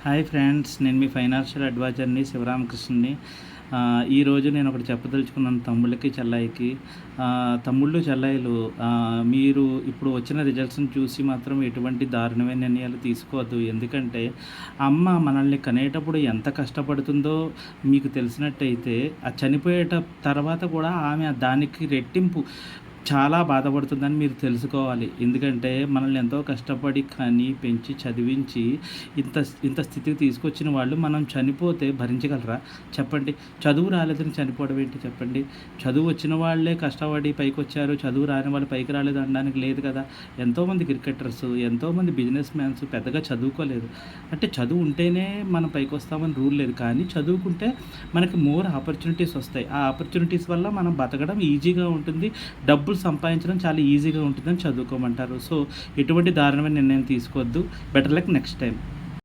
Hi friends, నేను మీ financial అడ్వైజర్ని శివరామకృష్ణని. ఈరోజు నేను ఒకటి చెప్పదలుచుకున్నాను తమ్ముళ్ళకి, చెల్లాయికి. తమ్ముళ్ళు, చెల్లాయిలు, మీరు ఇప్పుడు వచ్చిన రిజల్ట్స్ని చూసి మాత్రం ఎటువంటి దారుణమైన నిర్ణయాలు తీసుకోవద్దు. ఎందుకంటే అమ్మ మనల్ని కనేటప్పుడు ఎంత కష్టపడుతుందో మీకు తెలిసినట్టయితే, ఆ చనిపోయేట తర్వాత కూడా ఆమె దానికి రెట్టింపు చాలా బాధపడుతుందని మీరు తెలుసుకోవాలి. ఎందుకంటే మనల్ని ఎంతో కష్టపడి కని, పెంచి, చదివించి ఇంత ఇంత స్థితికి తీసుకొచ్చిన వాళ్ళు మనం చనిపోతే భరించగలరా చెప్పండి? చదువు రాలేదని చనిపోవడం ఏంటి చెప్పండి? చదువు వచ్చిన వాళ్ళే కష్టపడి పైకొచ్చారు, చదువు రాని వాళ్ళు పైకి రాలేదు అనడానికి లేదు కదా. ఎంతోమంది క్రికెటర్స్, ఎంతోమంది బిజినెస్ మ్యాన్స్ పెద్దగా చదువుకోలేదు. అంటే చదువు ఉంటేనే మనం పైకి వస్తామని రూల్ లేదు, కానీ చదువుకుంటే మనకి మోర్ ఆపర్చునిటీస్ వస్తాయి. ఆ ఆపర్చునిటీస్ వల్ల మనం బతకడం ఈజీగా ఉంటుంది, డబ్బులు సంపాదించడం చాలా ఈజీగా ఉంటుందని చదువుకోమంటారు. సో ఎటువంటి దారుణమైన నిర్ణయం తీసుకోవద్దు. Better luck next time.